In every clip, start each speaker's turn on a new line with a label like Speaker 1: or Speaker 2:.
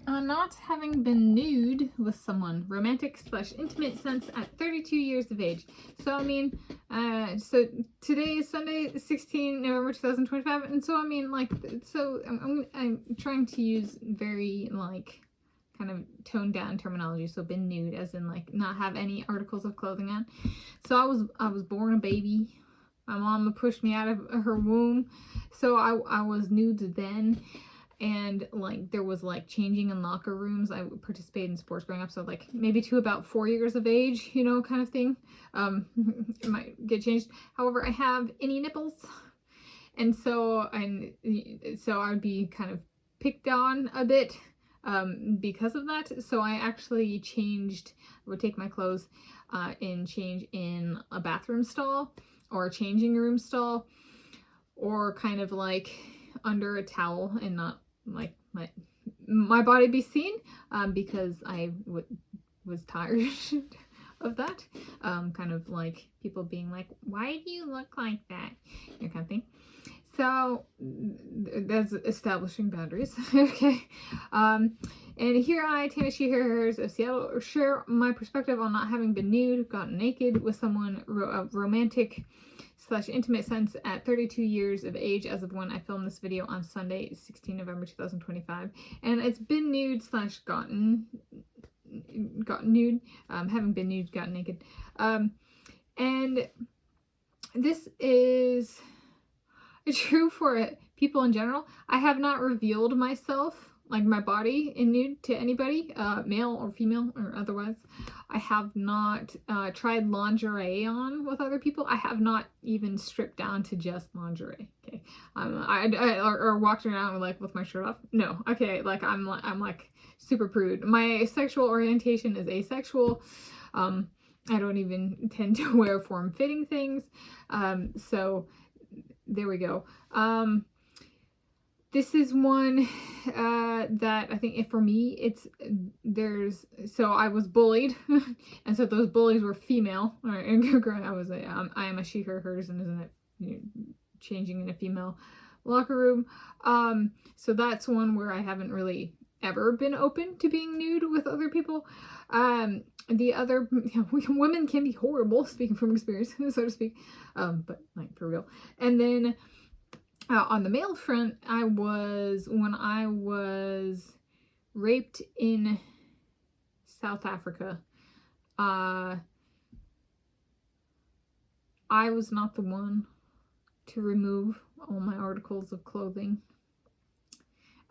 Speaker 1: Not having been nude with someone, romantic slash intimate sense at 32 years of age. So I mean, so today is Sunday, 16 November 2025, and so I mean, like, so I'm trying to use very, like, kind of toned down terminology. So been nude, as in, like, not have any articles of clothing on. So I was born a baby. My mama pushed me out of her womb, so I was nude then. And, like, there was, like, changing in locker rooms. I participated in sports growing up, so, like, maybe to about 4 years of age, you know, kind of thing. It might get changed. However, I have any nipples, and so I would be kind of picked on a bit because of that. So I actually changed. I would take my clothes and change in a bathroom stall or a changing room stall, or kind of like under a towel and not like my body be seen, because I was tired of that, kind of like people being like, why do you look like that, you know, kind of thing. So that's establishing boundaries. Okay. And here I, Tanis Coralee Leonhardi of Seattle, share my perspective on not having been nude, gotten naked with someone, romantic slash intimate sense at 32 years of age as of when I filmed this video on Sunday, 16 November 2025. And it's been nude slash gotten nude, having been nude, gotten naked. And this is true for people in general. I have not revealed myself, like my body in nude, to anybody, male or female or otherwise. I have not tried lingerie on with other people. I have not even stripped down to just lingerie. Okay, or walked around with my shirt off. No. Okay, like I'm like super prude. My sexual orientation is asexual. I don't even tend to wear form-fitting things. So there we go. This is one that I think for me, so I was bullied, and so those bullies were female. I am a she, her, hers, and isn't it, you know, changing in a female locker room. So that's one where I haven't really ever been open to being nude with other people. The other, you know, women can be horrible, speaking from experience, so to speak, but like for real. And then on the male front, when I was raped in South Africa, I was not the one to remove all my articles of clothing.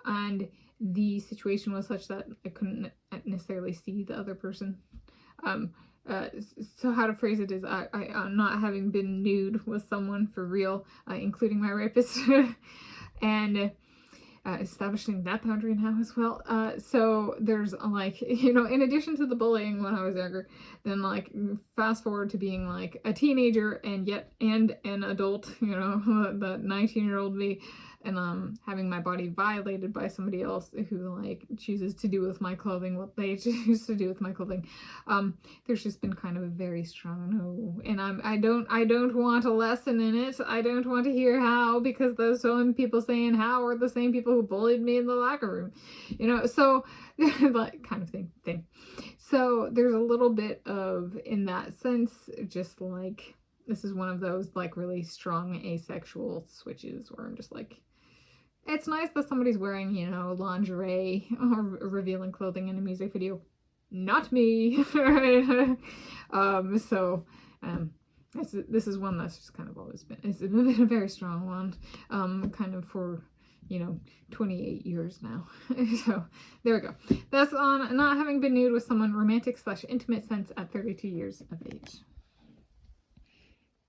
Speaker 1: And the situation was such that I couldn't necessarily see the other person. So how to phrase it is, I'm not having been nude with someone for real, including my rapist, and establishing that boundary now as well. So there's like, you know, in addition to the bullying when I was younger, then like fast forward to being like a teenager and an adult, you know, the 19-year-old me, and having my body violated by somebody else who like chooses to do with my clothing what they choose to do with my clothing. There's just been kind of a very strong no, and I don't want a lesson in it. I don't want to hear how, because those same people saying how are the same people who bullied me in the locker room, you know. So like kind of thing. So there's a little bit of, in that sense, just like this is one of those like really strong asexual switches where I'm just like, it's nice that somebody's wearing, you know, lingerie or revealing clothing in a music video. Not me. This is one that's just kind of always been, it's been a very strong one, kind of for, you know, 28 years now. So there we go. That's on not having been nude with someone, romantic slash intimate sense at 32 years of age.